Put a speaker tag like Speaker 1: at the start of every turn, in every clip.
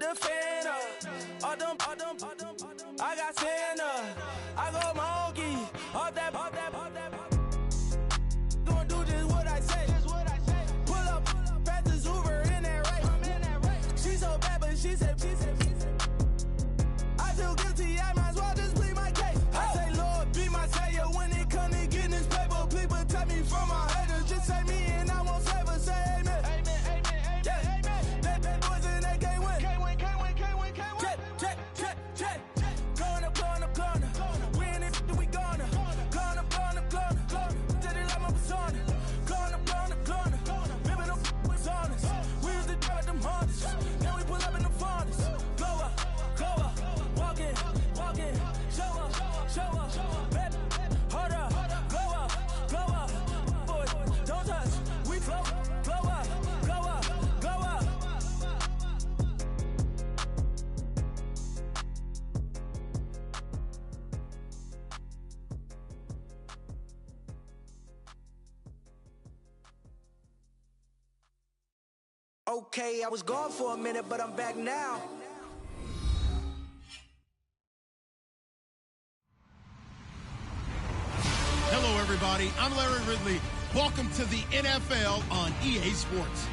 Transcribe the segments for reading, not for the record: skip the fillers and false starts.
Speaker 1: with the fan up. All them, I got Santa. I go monkey. All that. Gonna do just what I say. Pull up, fast as Uber in that race. She's so bad, but she said. I feel guilty, I might as well just plead my case. I say, Lord, be my savior when it comes to getting this paper. Please protect me from my haters. Just say me and I won't save her. Say amen. Yeah. Bad boys and they can't win. Check. Going up. We in it, we gonna. Going up. Did it like my persona. Going up. Ripping up was honest. We used to drive them Hondas. Now we pull up in the Fondas. Glow up. Walking. Show up. Baby, hold up. Glow up. Boy, don't touch. We flow. Glow up. Okay, I was gone for a minute, but I'm back now.
Speaker 2: Hello, everybody. I'm Larry Ridley. Welcome to the NFL on EA Sports.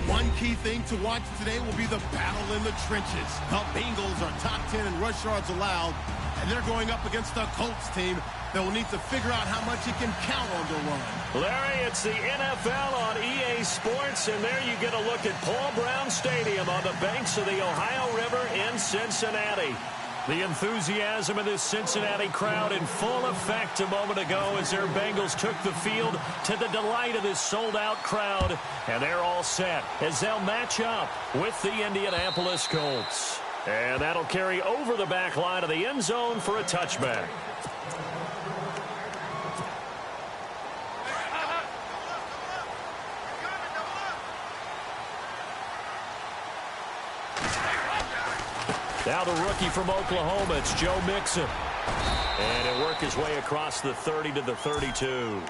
Speaker 2: One key thing to watch today will be the battle in the trenches. The Bengals are top 10 in rush yards allowed, and they're going up against the Colts team that will need to figure out how much it can count on to run.
Speaker 3: Larry, it's the NFL on EA Sports, and there you get a look at Paul Brown Stadium on the banks of the Ohio River in Cincinnati. The enthusiasm of this Cincinnati crowd in full effect a moment ago as their Bengals took the field to the delight of this sold-out crowd. And they're all set as they'll match up with the Indianapolis Colts. And that'll carry over the back line of the end zone for a touchback. Now the rookie from Oklahoma, it's Joe Mixon. And he'll work his way across the 30 to the 32.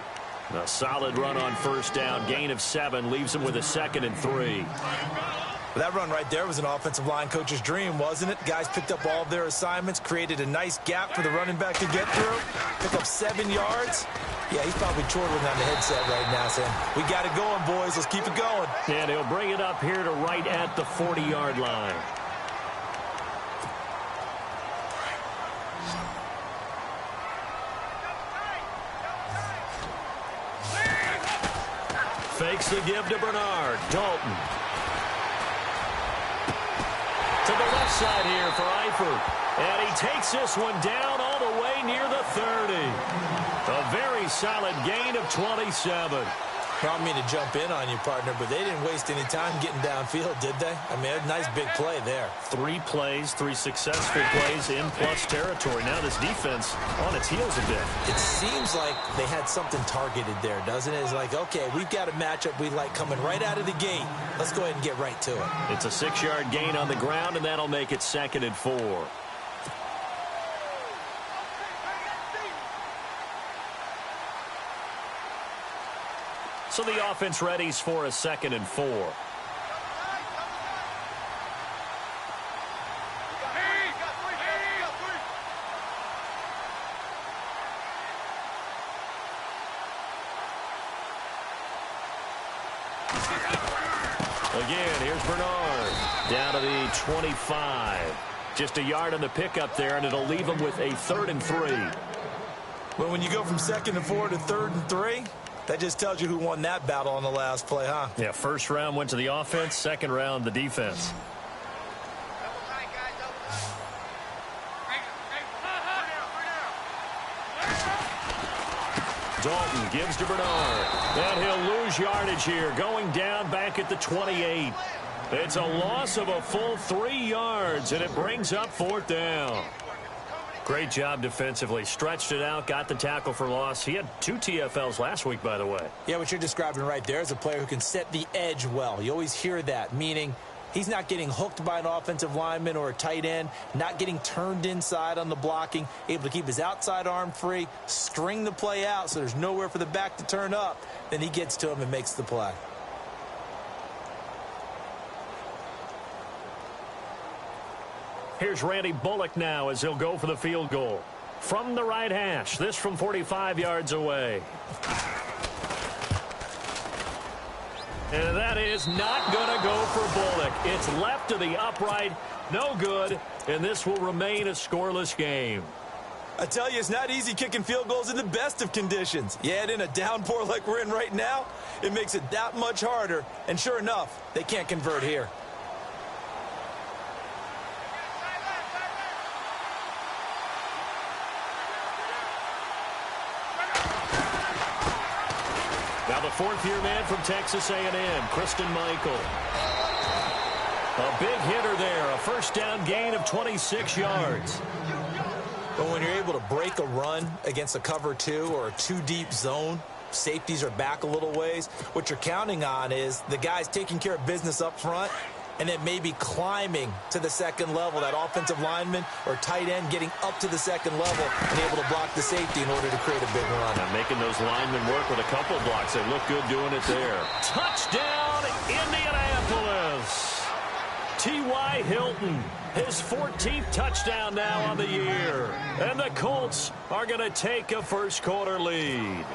Speaker 3: A solid run on first down, gain of 7, leaves him with a 2nd and 3.
Speaker 4: That run right there was an offensive line coach's dream, wasn't it? Guys picked up all of their assignments, created a nice gap for the running back to get through, pick up 7 yards. Yeah, he's probably chortling on the headset right now saying, we got it going, boys. Let's keep it going.
Speaker 3: And he'll bring it up here to right at the 40-yard line. Fakes the give to Bernard. Dalton. To the left side here for Eifert. And he takes this one down all the way near the 30. A very solid gain of 27.
Speaker 4: I don't mean to jump in on you, partner, but they didn't waste any time getting downfield, did they? I mean, a nice big play there.
Speaker 3: 3 plays, 3 successful plays in plus territory. Now this defense on its heels a bit.
Speaker 4: It seems like they had something targeted there, doesn't it? It's like, okay, we've got a matchup we like coming right out of the gate. Let's go ahead and get right to it.
Speaker 3: It's a 6-yard gain on the ground, and that'll make it 2nd and 4. So the offense readies for a 2nd and 4. Again, here's Bernard. Down to the 25. Just a yard on the pickup there, and it'll leave him with a 3rd and 3.
Speaker 4: Well, when you go from 2nd and 4 to 3rd and 3, that just tells you who won that battle on the last play, huh?
Speaker 3: Yeah, first round went to the offense, second round the defense. Dalton gives to Bernard. And he'll lose yardage here, going down back at the 28. It's a loss of a full 3 yards, and it brings up 4th down. Great job defensively. Stretched it out, got the tackle for loss. He had 2 TFLs last week, by the way.
Speaker 4: Yeah, what you're describing right there is a player who can set the edge well. You always hear that, meaning he's not getting hooked by an offensive lineman or a tight end, not getting turned inside on the blocking, able to keep his outside arm free, string the play out so there's nowhere for the back to turn up. Then he gets to him and makes the play.
Speaker 3: Here's Randy Bullock now as he'll go for the field goal. From the right hash, this from 45 yards away. And that is not going to go for Bullock. It's left to the upright, no good, and this will remain a scoreless game.
Speaker 4: I tell you, it's not easy kicking field goals in the best of conditions. Yet in a downpour like we're in right now, it makes it that much harder. And sure enough, they can't convert here.
Speaker 3: Now the fourth-year man from Texas A&M, Christian Michael. A big hitter there, a first down gain of 26 yards.
Speaker 4: But when you're able to break a run against a cover 2 or a 2-deep zone, safeties are back a little ways. What you're counting on is the guys taking care of business up front and then maybe climbing to the second level, that offensive lineman or tight end getting up to the second level and able to block the safety in order to create a big run.
Speaker 3: And making those linemen work with a couple blocks. They look good doing it there. Touchdown, Indianapolis! T.Y. Hilton, his 14th touchdown now on the year. And the Colts are going to take a first-quarter lead.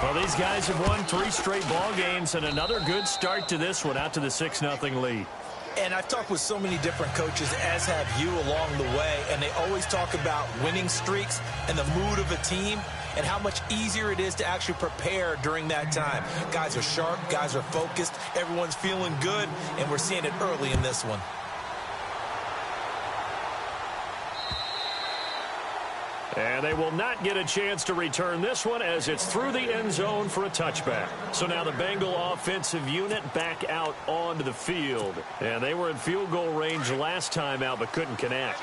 Speaker 3: Well, these guys have won 3 straight ball games and another good start to this one out to the 6-0 lead.
Speaker 4: And I've talked with so many different coaches, as have you along the way, and they always talk about winning streaks and the mood of a team and how much easier it is to actually prepare during that time. Guys are sharp, guys are focused, everyone's feeling good, and we're seeing it early in this one.
Speaker 3: And they will not get a chance to return this one as it's through the end zone for a touchback. So now the Bengal offensive unit back out onto the field. And they were in field goal range last time out but couldn't connect.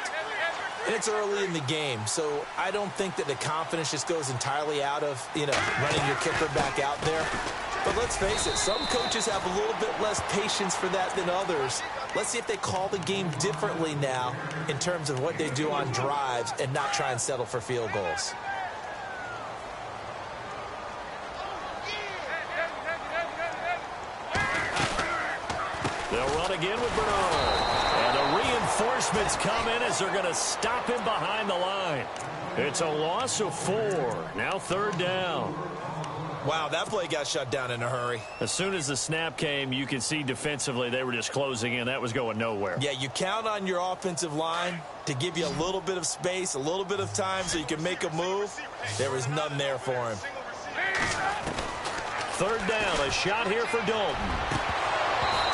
Speaker 4: And it's early in the game, so I don't think that the confidence just goes entirely out of, running your kicker back out there. But let's face it, some coaches have a little bit less patience for that than others. Let's see if they call the game differently now in terms of what they do on drives and not try and settle for field goals.
Speaker 3: They'll run again with Bernard. And the reinforcements come in as they're going to stop him behind the line. It's a loss of 4. Now 3rd down.
Speaker 4: Wow, that play got shut down in a hurry.
Speaker 3: As soon as the snap came, you could see defensively they were just closing in. That was going nowhere.
Speaker 4: Yeah, you count on your offensive line to give you a little bit of space, a little bit of time so you can make a move. There was none there for him.
Speaker 3: 3rd down, a shot here for Dalton.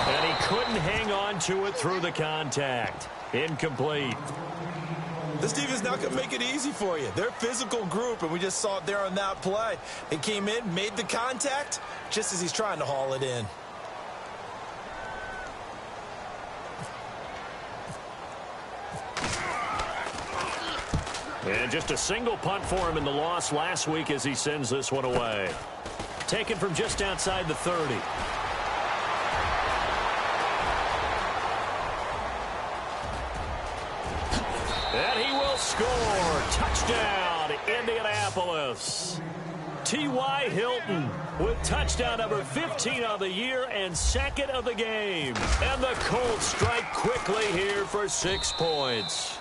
Speaker 3: And he couldn't hang on to it through the contact. Incomplete.
Speaker 4: This defense not going to make it easy for you. They're a physical group, and we just saw it there on that play. They came in, made the contact, just as he's trying to haul it in.
Speaker 3: And just a single punt for him in the loss last week as he sends this one away. Taken from just outside the 30. And he will score. Touchdown, Indianapolis. T.Y. Hilton with touchdown number 15 of the year and 2nd of the game. And the Colts strike quickly here for 6 points.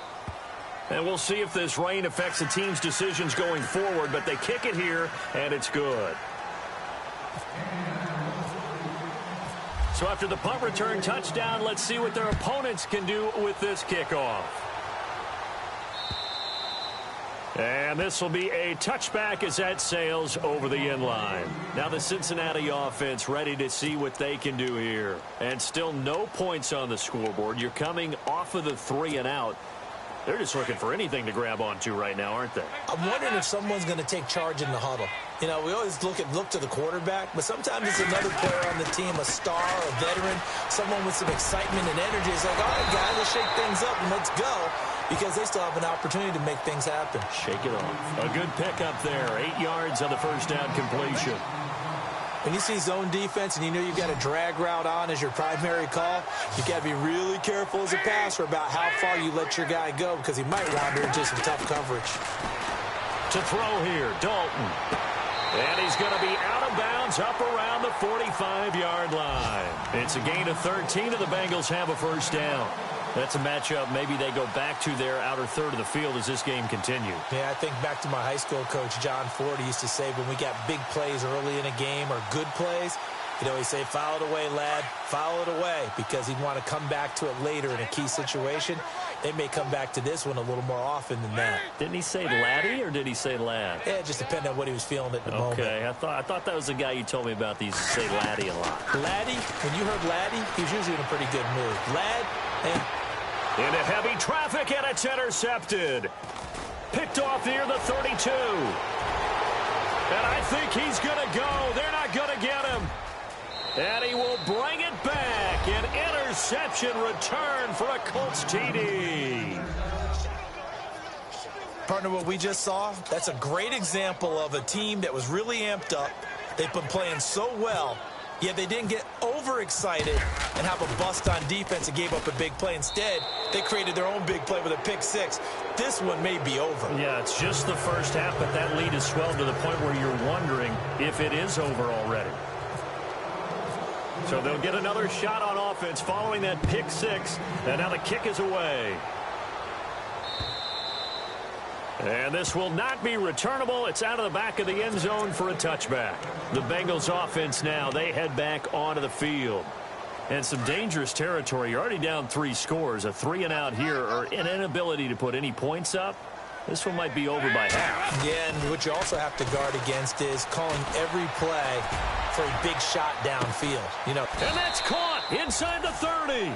Speaker 3: And we'll see if this rain affects the team's decisions going forward, but they kick it here, and it's good. So after the punt return touchdown, let's see what their opponents can do with this kickoff. And this will be a touchback as that sails over the end line. Now the Cincinnati offense ready to see what they can do here. And still no points on the scoreboard. You're coming off of the 3 and out. They're just looking for anything to grab onto right now, aren't they?
Speaker 4: I'm wondering if someone's going to take charge in the huddle. We always look to the quarterback, but sometimes it's another player on the team, a star, a veteran, someone with some excitement and energy. It's like, all right, guys, let's shake things up and let's go, because they still have an opportunity to make things happen.
Speaker 3: Shake it off. A good pickup there. 8 yards on the first down completion.
Speaker 4: When you see zone defense and you know you've got a drag route on as your primary call, you got to be really careful as a passer about how far you let your guy go, because he might wander into some tough coverage.
Speaker 3: To throw here, Dalton. And he's going to be out of bounds up around the 45-yard line. It's a gain of 13, and the Bengals have a first down. That's a matchup maybe they go back to their outer third of the field as this game continues.
Speaker 4: Yeah, I think back to my high school coach, John Ford. He used to say when we got big plays early in a game or good plays, he'd always say, foul it away, lad, foul it away, because he'd want to come back to it later in a key situation. They may come back to this one a little more often than that.
Speaker 3: Didn't he say laddie or did he say lad?
Speaker 4: Yeah, it just depended on what he was feeling at the moment.
Speaker 3: Okay, I thought that was the guy you told me about. He used to say laddie a lot.
Speaker 4: Laddie, when you heard laddie, he was usually in a pretty good mood. Lad,
Speaker 3: into heavy traffic, and it's intercepted. Picked off near the 32. And I think he's going to go. They're not going to get him. And he will bring it back. An interception return for a Colts TD.
Speaker 4: Partner, what we just saw, that's a great example of a team that was really amped up. They've been playing so well, yet they didn't get overexcited and have a bust on defense and gave up a big play. Instead, they created their own big play with a pick six. This one may be over.
Speaker 3: Yeah, it's just the first half, but that lead has swelled to the point where you're wondering if it is over already. So they'll get another shot on offense following that pick six, and now the kick is away. And this will not be returnable. It's out of the back of the end zone for a touchback. The Bengals offense now, they head back onto the field. And some dangerous territory. You're already down 3 scores. A 3-and-out here, or an inability to put any points up. This one might be over by half.
Speaker 4: Yeah, and what you also have to guard against is calling every play for a big shot downfield. You know.
Speaker 3: And that's caught inside the 30.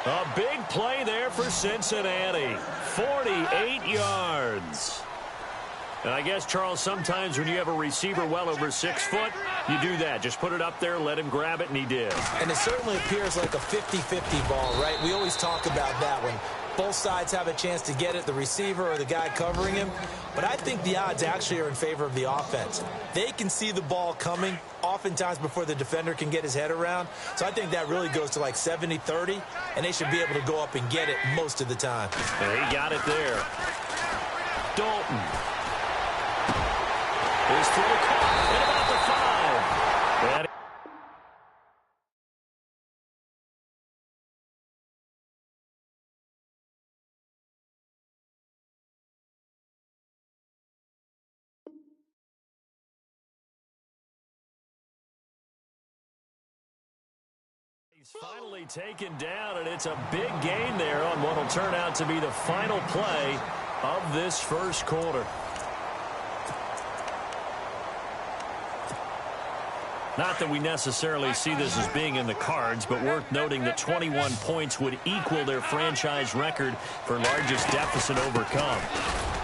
Speaker 3: A big play there for Cincinnati. 48 yards. And I guess, Charles, sometimes when you have a receiver well over 6 foot, you do that. Just put it up there, let him grab it, and he did.
Speaker 4: And it certainly appears like a 50-50 ball, right? We always talk about that when both sides have a chance to get it, the receiver or the guy covering him. But I think the odds actually are in favor of the offense. They can see the ball coming oftentimes before the defender can get his head around. So I think that really goes to like 70-30, and they should be able to go up and get it most of the time.
Speaker 3: And he got it there. Dalton. His throw caught at about the 5. And he's finally taken down, and it's a big gain there on what will turn out to be the final play of this first quarter. Not that we necessarily see this as being in the cards, but worth noting that 21 points would equal their franchise record for largest deficit overcome.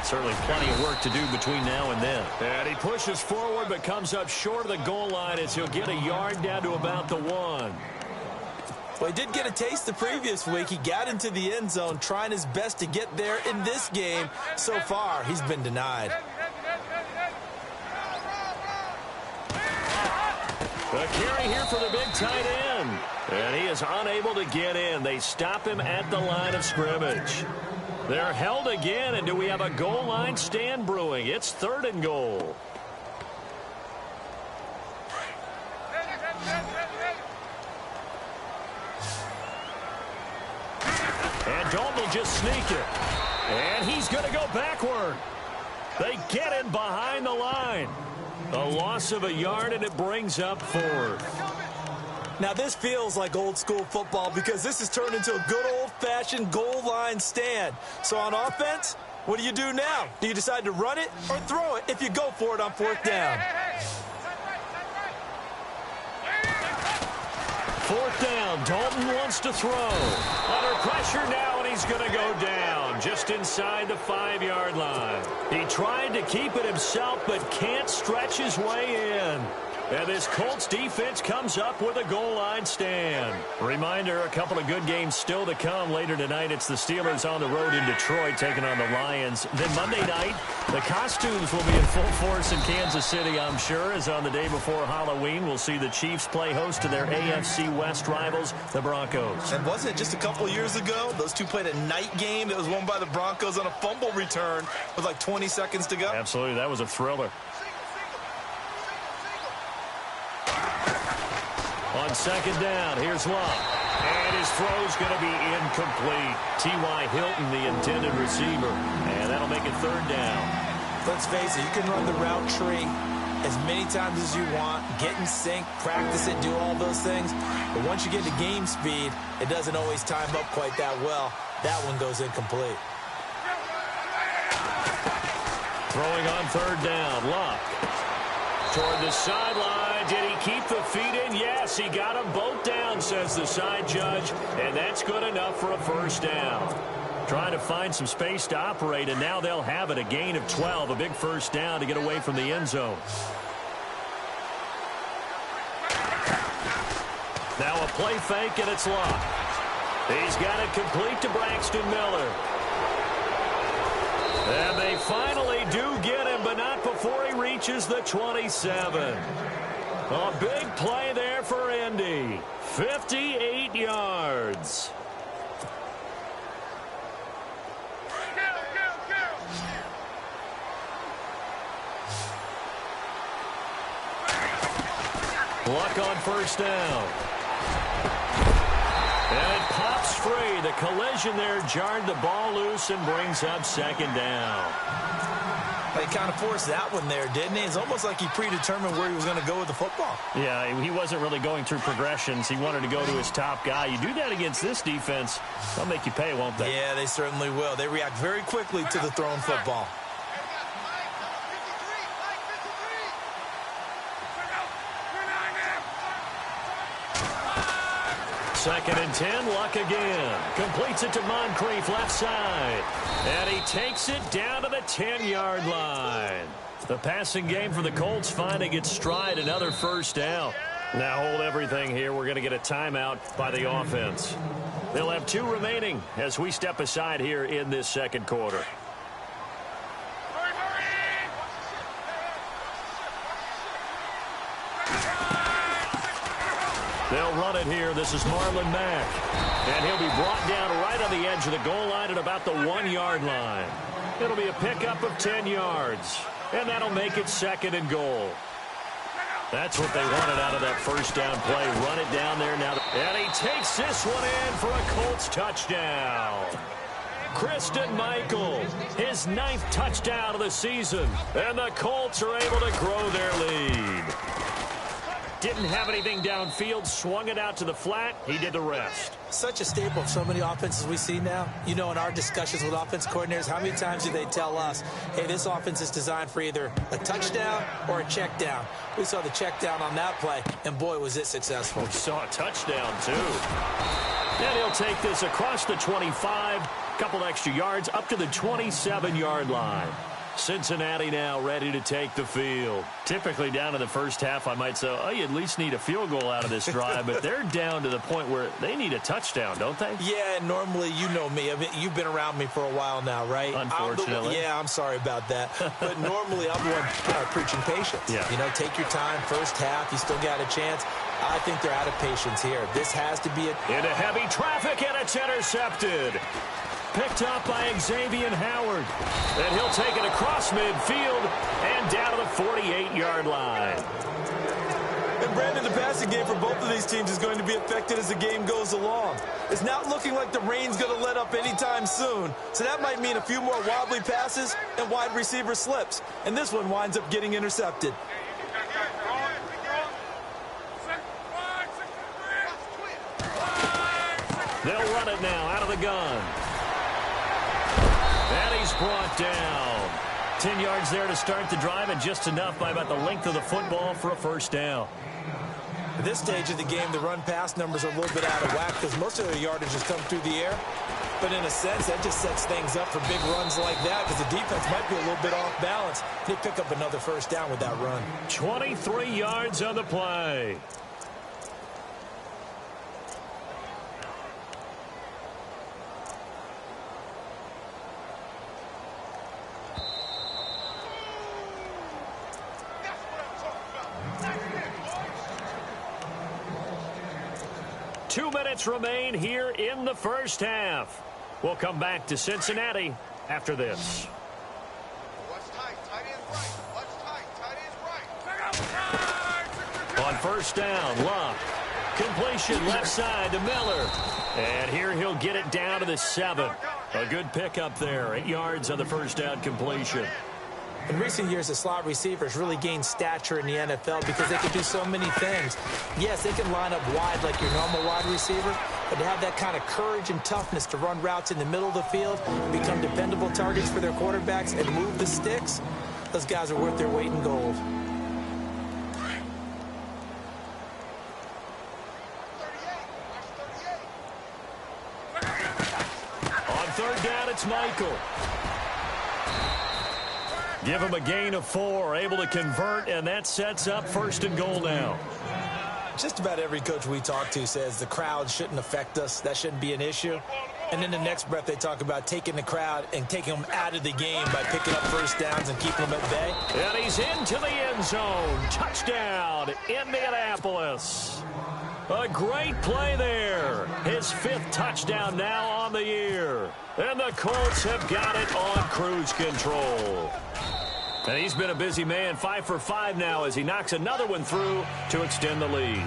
Speaker 3: Certainly plenty of work to do between now and then. And he pushes forward but comes up short of the goal line as he'll get a yard down to about the 1.
Speaker 4: Well, he did get a taste the previous week. He got into the end zone trying his best to get there in this game. So far, he's been denied.
Speaker 3: The carry here for the big tight end. And he is unable to get in. They stop him at the line of scrimmage. They're held again, and do we have a goal line stand brewing? It's 3rd and goal. And Dalton will just sneak it. And he's going to go backward. They get in behind the line. A loss of a yard, and it brings up 4th.
Speaker 4: Now, this feels like old school football because this has turned into a good old-fashioned goal line stand. So on offense, what do you do now? Do you decide to run it or throw it if you go for it on 4th down?
Speaker 3: 4th down. Dalton wants to throw. Under pressure now, and he's going to go down just inside the 5-yard line. He tried to keep it himself, but can't stretch his way in. And this Colts defense comes up with a goal line stand. Reminder, a couple of good games still to come later tonight. It's the Steelers on the road in Detroit taking on the Lions. Then Monday night, the costumes will be in full force in Kansas City, I'm sure, as on the day before Halloween, we'll see the Chiefs play host to their AFC West rivals, the Broncos.
Speaker 4: And wasn't it just a couple years ago, those two played a night game that was won by the Broncos on a fumble return with like 20 seconds to go?
Speaker 3: Absolutely, that was a thriller. On 2nd down, here's Love. And his throw's going to be incomplete. T.Y. Hilton, the intended receiver. And that'll make it third down.
Speaker 4: Let's face it, you can run the route tree as many times as you want, get in sync, practice it, do all those things. But once you get to game speed, it doesn't always time up quite that well. That one goes incomplete.
Speaker 3: Throwing on third down, Luck. Toward the sideline. Did he keep the feet in? Yes, he got them both down, says the side judge. And that's good enough for a first down. Trying to find some space to operate, and now they'll have it. A gain of 12, a big first down to get away from the end zone. Now a play fake, and it's Luck. He's got it complete to Braxton Miller. And they finally do get him, but not before he reaches the 27. A big play there for Indy. 58 yards. Luck on first down. And it pops free. The collision there jarred the ball loose and brings up second down.
Speaker 4: He kind of forced that one there, didn't he? It's almost like he predetermined where he was going to go with the football.
Speaker 3: Yeah, he wasn't really going through progressions. He wanted to go to his top guy. You do that against this defense, they'll make you pay, won't they?
Speaker 4: Yeah, they certainly will. They react very quickly to the thrown football.
Speaker 3: Second and 10, Luck again. Completes it to Moncrief, left side. And he takes it down to the 10-yard line. The passing game for the Colts finding its stride, another first down. Now hold everything here. We're going to get a timeout by the offense. They'll have 2 remaining as we step aside here in this second quarter. They'll run it here. This is Marlon Mack. And he'll be brought down right on the edge of the goal line at about the 1-yard line. It'll be a pickup of 10 yards. And that'll make it second and goal. That's what they wanted out of that first down play. Run it down there now. And he takes this one in for a Colts touchdown. Christian Michael, his 9th touchdown of the season. And the Colts are able to grow their lead. Didn't have anything downfield, swung it out to the flat. He did the rest.
Speaker 4: Such a staple of so many offenses we see now. You know, in our discussions with offense coordinators, how many times do they tell us, hey, this offense is designed for either a touchdown or a check down. We saw the check down on that play, and boy, was it successful.
Speaker 3: We saw a touchdown, too. And he'll take this across the 25, couple extra yards, up to the 27-yard line. Cincinnati now ready to take the field. Typically down in the first half, I might say, oh, you at least need a field goal out of this drive, but they're down to the point where they need a touchdown, don't they?
Speaker 4: Yeah, normally, you know me. I mean, you've been around me for a while now, right?
Speaker 3: Unfortunately.
Speaker 4: I'm sorry about that. But normally, I'm the one preaching patience.
Speaker 3: Yeah.
Speaker 4: You know, take your time, first half, you still got a chance. I think they're out of patience here. This has to be
Speaker 3: into heavy traffic, and it's intercepted. Picked up by Xavier Howard. And he'll take it across midfield and down to the 48-yard line.
Speaker 4: And Brandon, the passing game for both of these teams is going to be affected as the game goes along. It's not looking like the rain's going to let up anytime soon. So that might mean a few more wobbly passes and wide receiver slips. And this one winds up getting intercepted.
Speaker 3: They'll run it now out of the gun. And he's brought down. 10 yards there to start the drive, and just enough by about the length of the football for a first down.
Speaker 4: At this stage of the game, the run-pass numbers are a little bit out of whack because most of their yardage has come through the air. But in a sense, that just sets things up for big runs like that because the defense might be a little bit off balance. They pick up another first down with that run.
Speaker 3: 23 yards on the play. Two minutes remain here in the first half. We'll come back to Cincinnati after this. On first down, Luck Completion left side to Miller. And here he'll get it down to the 7. A good pickup there. 8 yards on the first down completion.
Speaker 4: In recent years, the slot receivers really gained stature in the NFL because they can do so many things. Yes, they can line up wide like your normal wide receiver, but to have that kind of courage and toughness to run routes in the middle of the field, become dependable targets for their quarterbacks, and move the sticks, those guys are worth their weight in gold.
Speaker 3: On third down, it's Michael. Give him a gain of 4, able to convert, and that sets up 1st and goal now.
Speaker 4: Just about every coach we talk to says the crowd shouldn't affect us. That shouldn't be an issue. And in the next breath, they talk about taking the crowd and taking them out of the game by picking up first downs and keeping them at bay.
Speaker 3: And he's into the end zone. Touchdown, Indianapolis. A great play there. His 5th touchdown now on the year. And the Colts have got it on cruise control. And he's been a busy man, 5 for 5 now as he knocks another one through to extend the lead.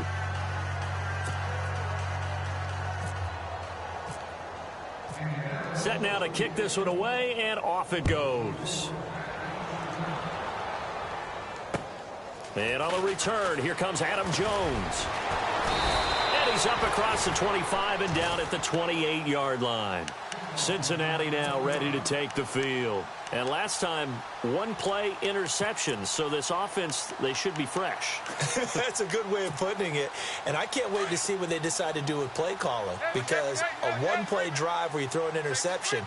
Speaker 3: Set now to kick this one away, and off it goes. And on the return, here comes Adam Jones. And he's up across the 25 and down at the 28-yard line. Cincinnati now ready to take the field. And last time, 1 play interception, so this offense, they should be fresh.
Speaker 4: That's a good way of putting it. And I can't wait to see what they decide to do with play calling, because a 1-play drive where you throw an interception,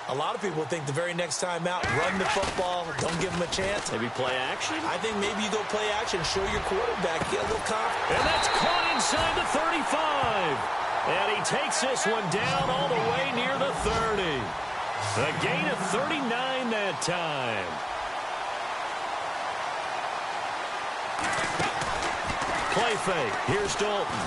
Speaker 4: a lot of people think the very next time out, run the football, don't give them a chance.
Speaker 3: Maybe play action?
Speaker 4: I think maybe you go play action, show your quarterback, get a little confidence.
Speaker 3: And that's caught inside the 35. And he takes this one down all the way near the 30. A gain of 39 that time. Play fake. Here's Dalton.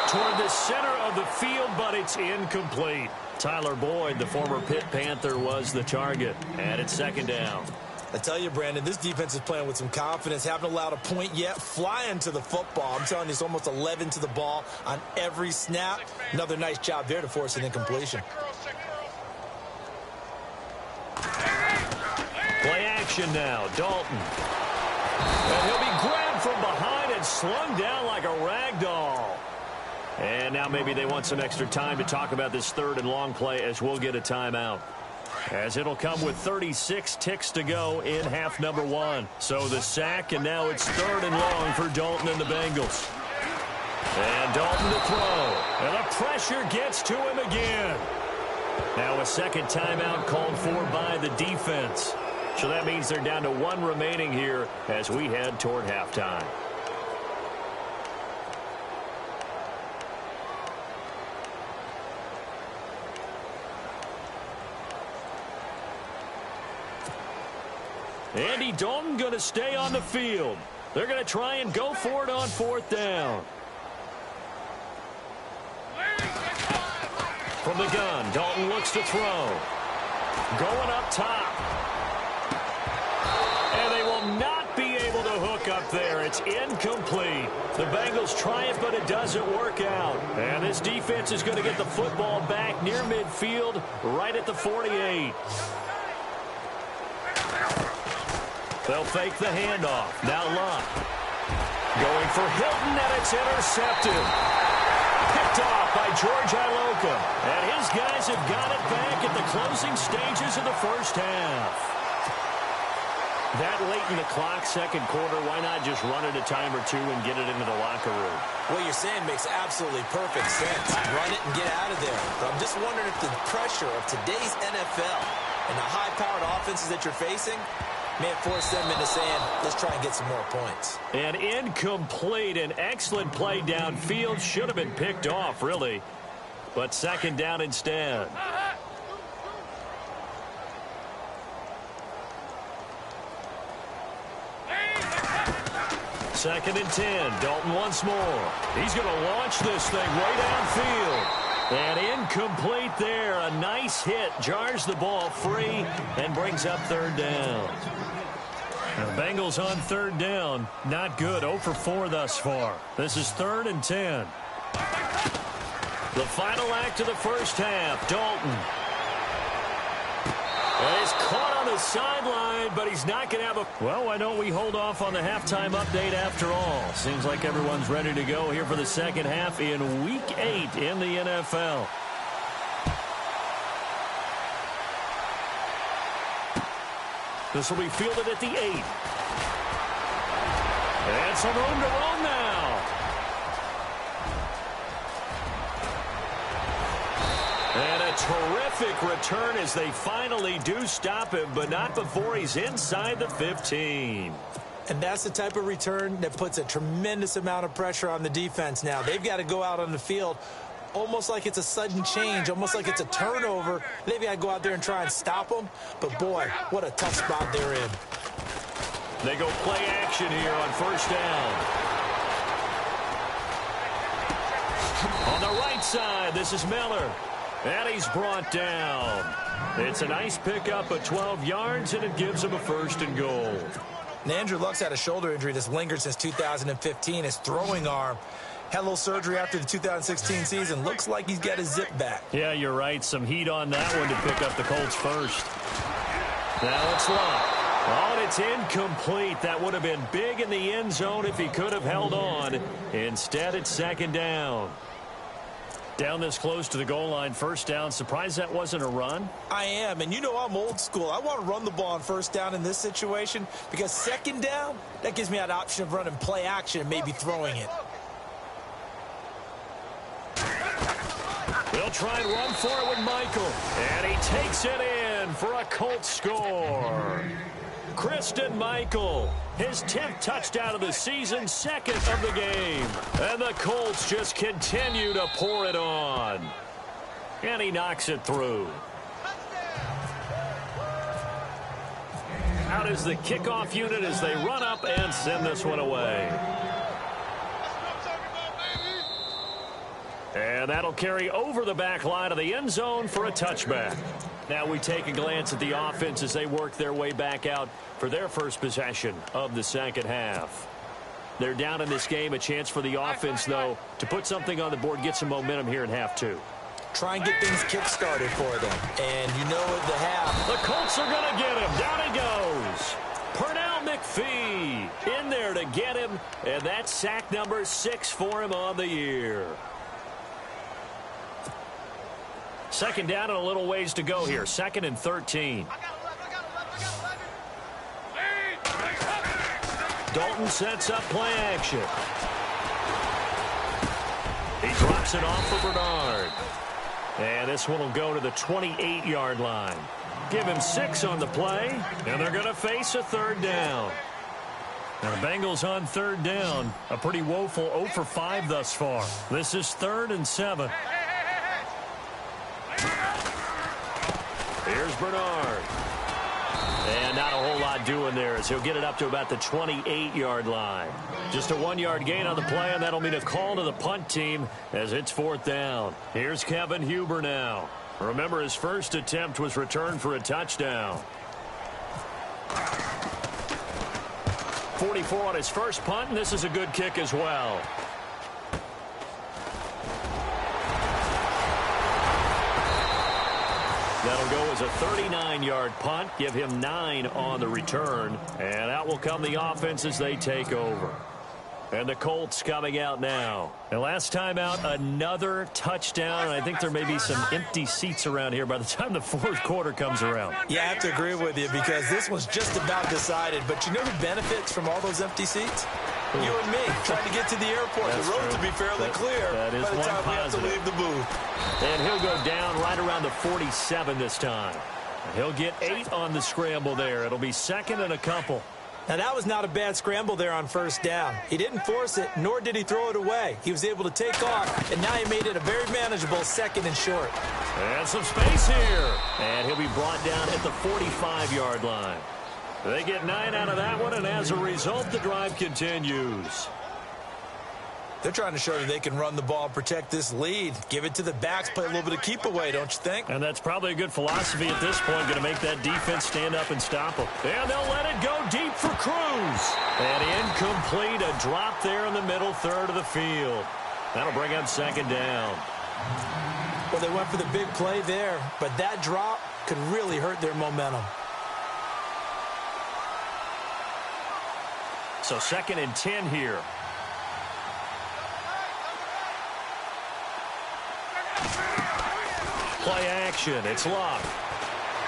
Speaker 3: Toward the center of the field, but it's incomplete. Tyler Boyd, the former Pitt Panther, was the target. And it's 2nd down.
Speaker 4: I tell you, Brandon, this defense is playing with some confidence. Haven't allowed a point yet. Flying to the football. I'm telling you, it's almost 11 to the ball on every snap. Another nice job there to force an incompletion.
Speaker 3: Play action now. Dalton. And he'll be grabbed from behind and slung down like a rag doll. And now maybe they want some extra time to talk about this 3rd and long play as we'll get a timeout. As it'll come with 36 ticks to go in half number 1. So the sack, and now it's 3rd and long for Dalton and the Bengals. And Dalton to throw. And the pressure gets to him again. Now a second timeout called for by the defense. So that means they're down to 1 remaining here as we head toward halftime. Andy Dalton going to stay on the field. They're going to try and go for it on 4th down. From the gun, Dalton looks to throw. Going up top. And they will not be able to hook up there. It's incomplete. The Bengals try it, but it doesn't work out. And this defense is going to get the football back near midfield, right at the 48. They'll fake the handoff. Now Luck. Going for Hilton, and it's intercepted. Picked off by George Iloka. And his guys have got it back at the closing stages of the first half. That late in the clock, 2nd quarter, why not just run it a time or 2 and get it into the locker room?
Speaker 4: What you're saying makes absolutely perfect sense. Run it and get out of there. But I'm just wondering if the pressure of today's NFL and the high-powered offenses that you're facing may have forced them into saying, let's try and get some more points.
Speaker 3: And incomplete. An excellent play downfield. Should have been picked off, really. But 2nd down instead. Second and 10. Dalton once more. He's going to launch this thing way downfield. And incomplete there. A nice hit. Jars the ball free and brings up 3rd down. The Bengals on third down. Not good. 0 for 4 thus far. This is 3rd and 10. The final act of the first half. Dalton. Well, he's caught on the sideline, but he's not going to have a... Well, why don't we hold off on the halftime update after all? Seems like everyone's ready to go here for the second half in Week 8 in the NFL. This will be fielded at the 8. And some room to roam now. And a terrific return as they finally do stop him, but not before he's inside the 15.
Speaker 4: And that's the type of return that puts a tremendous amount of pressure on the defense now. They've got to go out on the field almost like it's a sudden change, almost like it's a turnover. They've got to go out there and try and stop them. But, boy, what a tough spot they're in.
Speaker 3: They go play action here on first down. On the right side, this is Miller. And he's brought down. It's a nice pickup of 12 yards, and it gives him a 1st and goal.
Speaker 4: And Andrew Luck's had a shoulder injury that's lingered since 2015. His throwing arm had a little surgery after the 2016 season. Looks like he's got his zip back.
Speaker 3: Yeah, you're right. Some heat on that one to pick up the Colts first. Now it's Luck. Oh, and it's incomplete. That would have been big in the end zone if he could have held on. Instead, it's 2nd down. Down this close to the goal line, first down. Surprised that wasn't a run?
Speaker 4: I am, and you know I'm old school. I want to run the ball on first down in this situation because 2nd down, that gives me that option of running play action and maybe throwing it.
Speaker 3: They'll try and run for it with Michael. And he takes it in for a Colts score. Christian Michael, his 10th touchdown of the season, 2nd of the game. And the Colts just continue to pour it on. And he knocks it through. Out is the kickoff unit as they run up and send this one away. And that'll carry over the back line of the end zone for a touchback. Now we take a glance at the offense as they work their way back out for their first possession of the second half. They're down in this game. A chance for the offense, though, to put something on the board, get some momentum here in half 2.
Speaker 4: Try and get things kick-started for them. And you know at the half.
Speaker 3: The Colts are going to get him. Down he goes. Pernell McPhee in there to get him. And that's sack number 6 for him on the year. 2nd down and a little ways to go here. 2nd and 13. Dalton sets up play action. He drops it off for Bernard. And this one will go to the 28-yard line. Give him 6 on the play, and they're going to face a 3rd down. Now the Bengals on 3rd down. A pretty woeful 0 for 5 thus far. This is 3rd and 7. Here's Bernard. And not a whole lot doing there as he'll get it up to about the 28-yard line. Just a 1-yard gain on the play, and that'll mean a call to the punt team as it's 4th down. Here's Kevin Huber now. Remember, his first attempt was returned for a touchdown. 44 on his first punt, and this is a good kick as well. That'll go as a 39-yard punt. Give him 9 on the return. And out will come the offense as they take over. And the Colts coming out now. And last time out, another touchdown. And I think there may be some empty seats around here by the time the 4th quarter comes around.
Speaker 4: Yeah, I have to agree with you because this one's just about decided. But you know who benefits from all those empty seats? You and me, trying to get to the airport.
Speaker 3: That's
Speaker 4: the road
Speaker 3: true.
Speaker 4: to be fairly clear
Speaker 3: that is
Speaker 4: by the time we have to
Speaker 3: positive.
Speaker 4: leave the booth.
Speaker 3: And he'll go down right around the 47 this time. And he'll get 8 on the scramble there. It'll be 2nd and a couple.
Speaker 4: Now, that was not a bad scramble there on first down. He didn't force it, nor did he throw it away. He was able to take off, and now he made it a very manageable 2nd and short.
Speaker 3: And some space here. And he'll be brought down at the 45-yard line. They get 9 out of that one, and as a result, the drive continues.
Speaker 4: They're trying to show that they can run the ball and protect this lead. Give it to the backs, play a little bit of keep away, don't you think?
Speaker 3: And that's probably a good philosophy at this point, going to make that defense stand up and stop them. And they'll let it go deep for Cruz. And incomplete, a drop there in the middle third of the field. That'll bring up second down.
Speaker 4: Well, they went for the big play there, but that drop could really hurt their momentum.
Speaker 3: So 2nd and 10 here. Play action. It's Locke.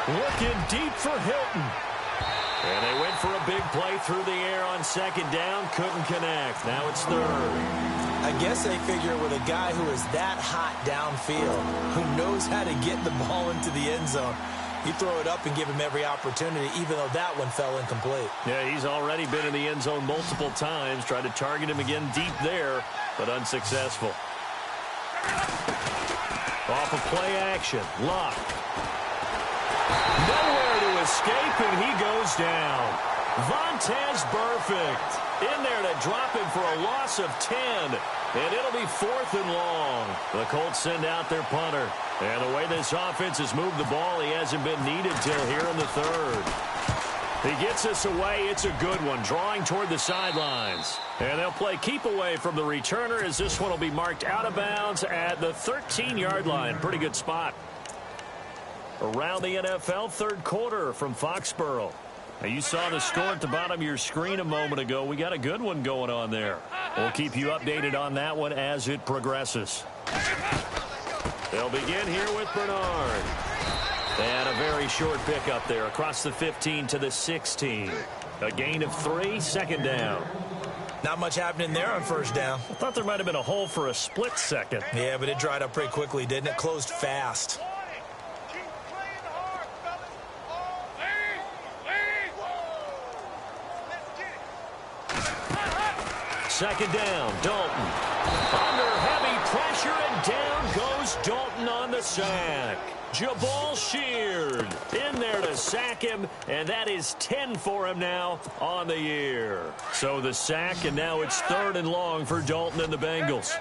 Speaker 3: Looking deep for Hilton. And they went for a big play through the air on 2nd down. Couldn't connect. Now it's 3rd.
Speaker 4: I guess they figure with a guy who is that hot downfield, who knows how to get the ball into the end zone, you throw it up and give him every opportunity, even though that one fell incomplete.
Speaker 3: Yeah, he's already been in the end zone multiple times. Tried to target him again deep there, but unsuccessful. Off of play action, Locke. Nowhere to escape, and he goes down. Vontaze Burfict in there to drop him for a loss of 10, and it'll be 4th and long. The Colts send out their punter, and the way this offense has moved the ball, he hasn't been needed till here in the 3rd. He gets us away. It's a good one, drawing toward the sidelines. And they'll play keep away from the returner as this one will be marked out of bounds at the 13-yard line. Pretty good spot. Around the NFL, 3rd quarter from Foxborough. Now, you saw the score at the bottom of your screen a moment ago. We got a good one going on there. We'll keep you updated on that one as it progresses. They'll begin here with Bernard. And a very short pickup there across the 15 to the 16. A gain of 3, 2nd down.
Speaker 4: Not much happening there on 1st down.
Speaker 3: I thought there might have been a hole for a split second.
Speaker 4: Yeah, but it dried up pretty quickly, didn't it? Closed fast.
Speaker 3: 2nd down, Dalton. Under heavy pressure, and down goes Dalton on the sack. Jabal Sheard in there to sack him, and that is 10 for him now on the year. So the sack, and now it's 3rd and long for Dalton and the Bengals.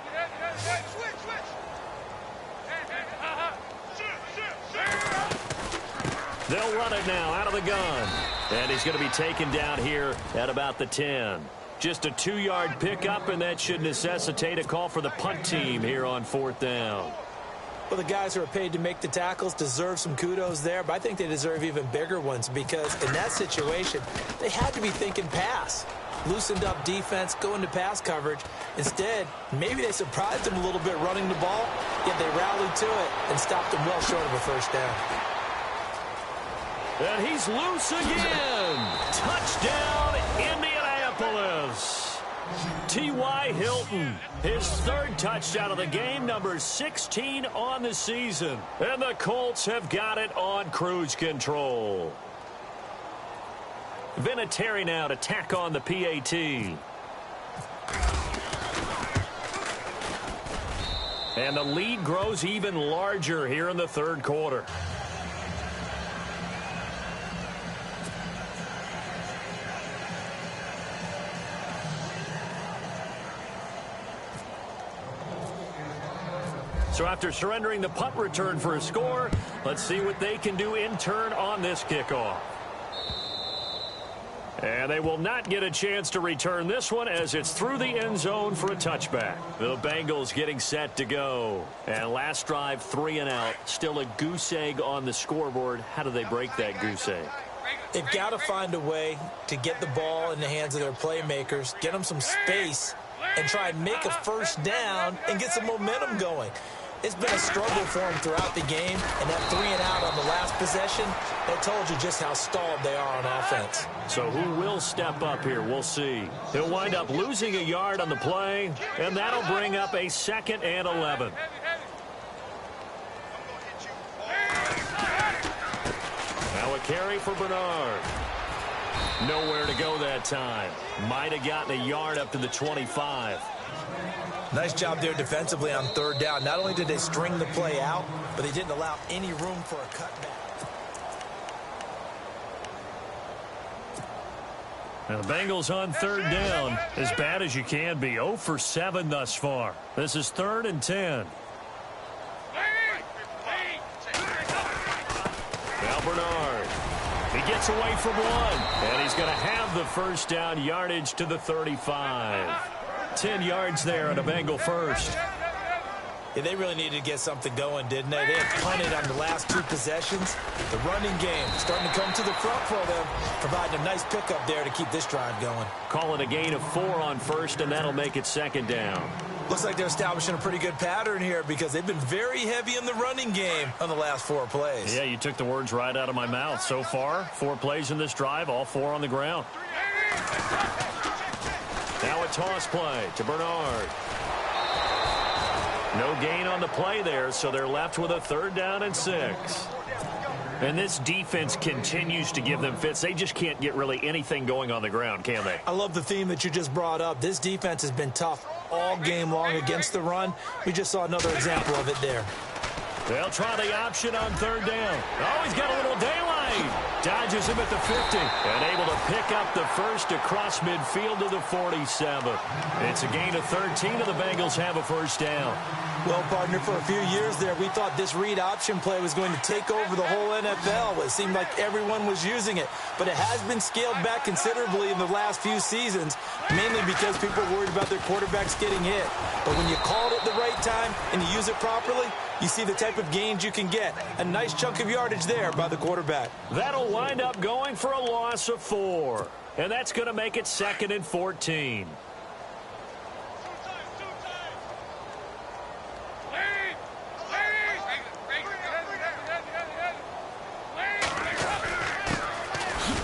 Speaker 3: They'll run it now out of the gun. And he's going to be taken down here at about the 10. Just a 2-yard pickup, and that should necessitate a call for the punt team here on 4th down.
Speaker 4: Well, the guys who are paid to make the tackles deserve some kudos there, but I think they deserve even bigger ones because in that situation, they had to be thinking pass. Loosened up defense, going to pass coverage. Instead, maybe they surprised him a little bit running the ball, yet they rallied to it and stopped him well short of a 1st down.
Speaker 3: And he's loose again. Touchdown, Indianapolis. T.Y. Hilton, his 3rd touchdown of the game, number 16 on the season. And the Colts have got it on cruise control. Vinatieri now to tack on the PAT. And the lead grows even larger here in the 3rd quarter. So after surrendering the punt return for a score, let's see what they can do in turn on this kickoff. And they will not get a chance to return this one as it's through the end zone for a touchback. The Bengals getting set to go. And last drive, 3 and out. Still a goose egg on the scoreboard. How do they break that goose egg?
Speaker 4: They've got to find a way to get the ball in the hands of their playmakers, get them some space, and try and make a 1st down and get some momentum going. It's been a struggle for them throughout the game, and that 3 and out on the last possession, that told you just how stalled they are on offense.
Speaker 3: So who will step up here? We'll see. He'll wind up losing a yard on the play, and that'll bring up a 2nd and 11. Now a carry for Bernard. Nowhere to go that time. Might have gotten a yard up to the 25.
Speaker 4: Nice job there defensively on 3rd down. Not only did they string the play out, but they didn't allow any room for a cutback.
Speaker 3: Now the Bengals on third down, as bad as you can be. 0 for 7 thus far. This is 3rd and 10. Now Bernard. He gets away from one, and he's going to have the first down yardage to the 35. 10 yards there on a Bengal first.
Speaker 4: Yeah, they really needed to get something going, didn't they? They had punted on the last 2 possessions. The running game starting to come to the front for them, providing a nice pickup there to keep this drive going.
Speaker 3: Call it a gain of 4 on first, and that'll make it 2nd down.
Speaker 4: Looks like they're establishing a pretty good pattern here because they've been very heavy in the running game on the last 4 plays.
Speaker 3: Yeah, you took the words right out of my mouth. So far, 4 plays in this drive, all 4 on the ground. Now a toss play to Bernard. No gain on the play there, so they're left with a 3rd down and 6. And this defense continues to give them fits. They just can't get really anything going on the ground, can they?
Speaker 4: I love the theme that you just brought up. This defense has been tough all game long against the run. We just saw another example of it there.
Speaker 3: They'll try the option on 3rd down. Oh, he's got a little daylight. Dodges him at the 50 and able to pick up the first across midfield to the 47. It's a gain of 13, and the Bengals have a first down.
Speaker 4: Well, partner, for a few years there, we thought this read option play was going to take over the whole NFL. It seemed like everyone was using it, but it has been scaled back considerably in the last few seasons, mainly because people are worried about their quarterbacks getting hit. But when you call it at the right time and you use it properly, you see the type of gains you can get. A nice chunk of yardage there by the quarterback.
Speaker 3: That'll wind up going for a loss of 4, and that's going to make it 2nd and 14.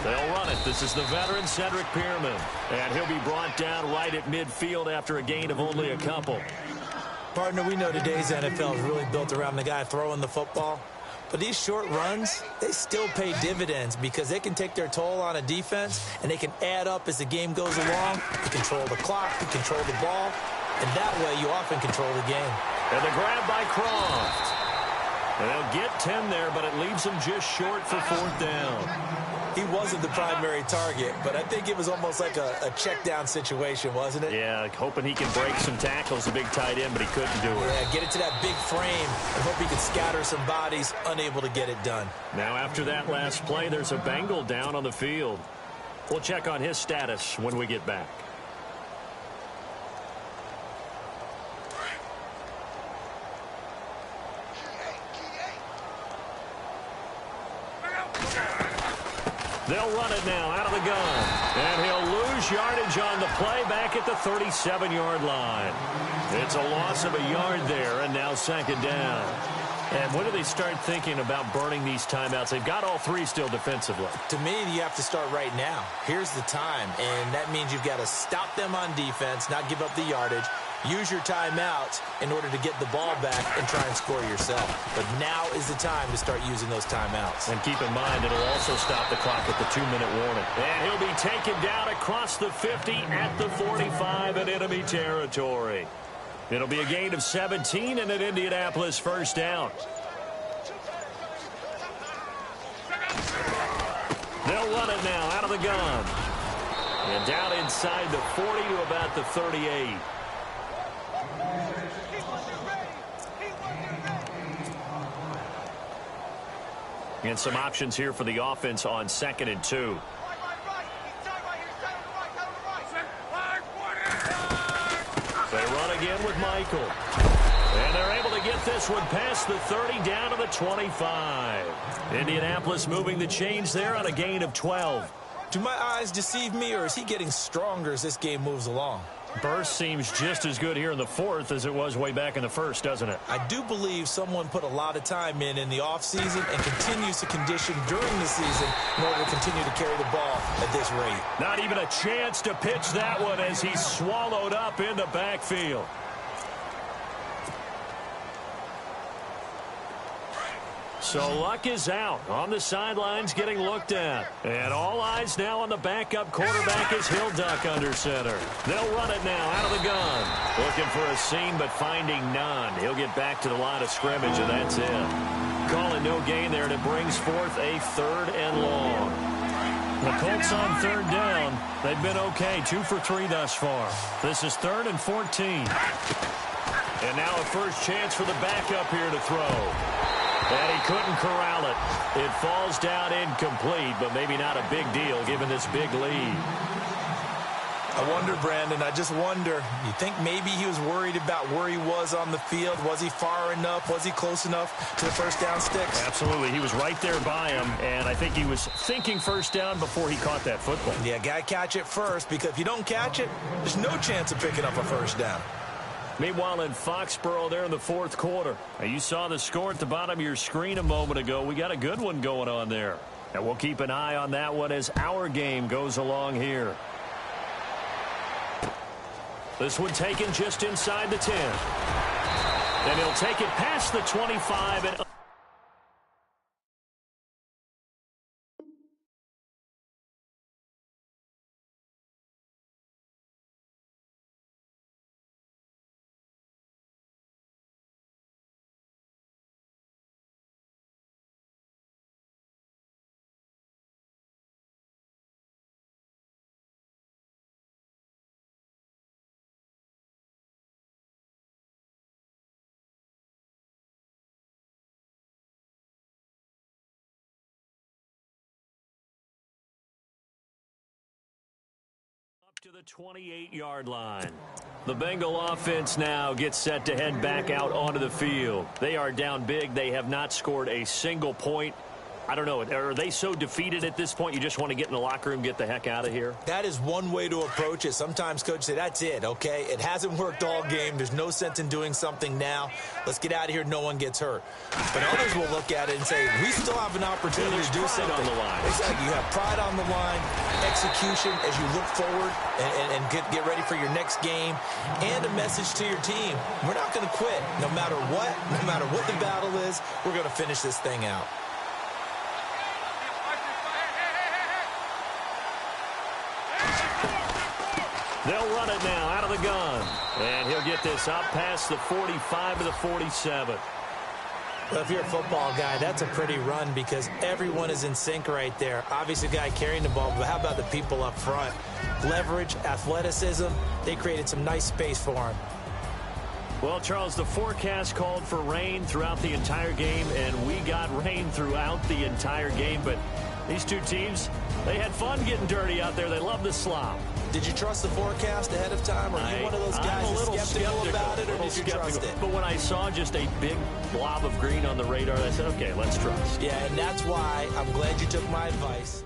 Speaker 3: They'll run it. This is the veteran Cedric Pierman, and he'll be brought down right at midfield after a gain of only a couple.
Speaker 4: Partner, we know today's NFL is really built around the guy throwing the football. But these short runs, they still pay dividends because they can take their toll on a defense, and they can add up as the game goes along. You control the clock, you control the ball, and that way you often control the game.
Speaker 3: And the grab by Croft. And they'll get 10 there, but it leaves them just short for 4th down.
Speaker 4: He wasn't the primary target, but I think it was almost like a check down situation, wasn't it?
Speaker 3: Yeah, hoping he can break some tackles, a big tight end, but he couldn't do it.
Speaker 4: Yeah, get it to that big frame and hope he could scatter some bodies, unable to get it done.
Speaker 3: Now after that last play, there's a Bengal down on the field. We'll check on his status when we get back. They'll run it now out of the gun. And he'll lose yardage on the play back at the 37-yard line. It's a loss of a yard there, and now 2nd down. And when do they start thinking about burning these timeouts? They've got all 3 still defensively.
Speaker 4: To me, you have to start right now. Here's the time, and that means you've got to stop them on defense, not give up the yardage. Use your timeouts in order to get the ball back and try and score yourself. But now is the time to start using those timeouts.
Speaker 3: And keep in mind, it'll also stop the clock at the 2-minute warning. And he'll be taken down across the 50 at the 45 in enemy territory. It'll be a gain of 17 and an Indianapolis first down. They'll run it now out of the gun. And down inside the 40 to about the 38. And some options here for the offense on 2nd and 2. They run again with Michael. And they're able to get this one past the 30 down to the 25. Indianapolis moving the chains there on a gain of 12.
Speaker 4: Do my eyes deceive me, or is he getting stronger as this game moves along?
Speaker 3: Burst seems just as good here in the 4th as it was way back in the 1st, doesn't it?
Speaker 4: I do believe someone put a lot of time in the offseason and continues to condition during the season in order to continue to carry the ball at this rate.
Speaker 3: Not even a chance to pitch that one as he's swallowed up in the backfield. So Luck is out on the sidelines getting looked at. And all eyes now on the backup quarterback as he'll duck under center. They'll run it now out of the gun. Looking for a seam but finding none. He'll get back to the line of scrimmage and that's it. Calling no gain there and it brings forth a 3rd and long. The Colts on third down. They've been okay, 2 for 3 thus far. This is 3rd and 14. And now a first chance for the backup here to throw. And he couldn't corral it. It falls down incomplete, but maybe not a big deal given this big lead.
Speaker 4: I wonder, Brandon, I just wonder, you think maybe he was worried about where he was on the field? Was he far enough? Was he close enough to the first down sticks?
Speaker 3: Absolutely. He was right there by him, and I think he was thinking first down before he caught that football.
Speaker 4: Yeah, got to catch it first, because if you don't catch it, there's no chance of picking up a first down.
Speaker 3: Meanwhile, in Foxborough there in the 4th quarter, now you saw the score at the bottom of your screen a moment ago. We got a good one going on there. And we'll keep an eye on that one as our game goes along here. This one taken just inside the 10. And he'll take it past the 25 and to the 28-yard line. The Bengal offense now gets set to head back out onto the field. They are down big. They have not scored a single point. I don't know. Are they so defeated at this point you just want to get in the locker room, get the heck out of here?
Speaker 4: That is one way to approach it. Sometimes coaches say, that's it, okay? It hasn't worked all game. There's no sense in doing something now. Let's get out of here. No one gets hurt. But others will look at it and say, we still have an opportunity to do something.
Speaker 3: On the line.
Speaker 4: Exactly. You have pride on the line, execution as you look forward and get ready for your next game, and a message to your team. We're not going to quit. No matter what the battle is, we're going to finish this thing out.
Speaker 3: They'll run it now out of the gun. And he'll get this up past the 45 to the 47.
Speaker 4: Well, if you're a football guy, that's a pretty run because everyone is in sync right there. Obviously, the guy carrying the ball, but how about the people up front? Leverage, athleticism, they created some nice space for him.
Speaker 3: Well, Charles, the forecast called for rain throughout the entire game, and we got rain throughout the entire game. But these two teams, they had fun getting dirty out there. They love the slop.
Speaker 4: Did you trust the forecast ahead of time? Or are you one of those guys who's skeptical about it, or did you trust it?
Speaker 3: But when I saw just a big blob of green on the radar, I said, okay, let's trust.
Speaker 4: Yeah, and that's why I'm glad you took my advice.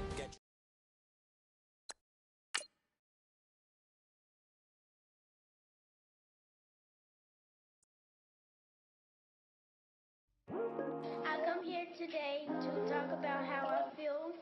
Speaker 5: I come here today to talk about how I feel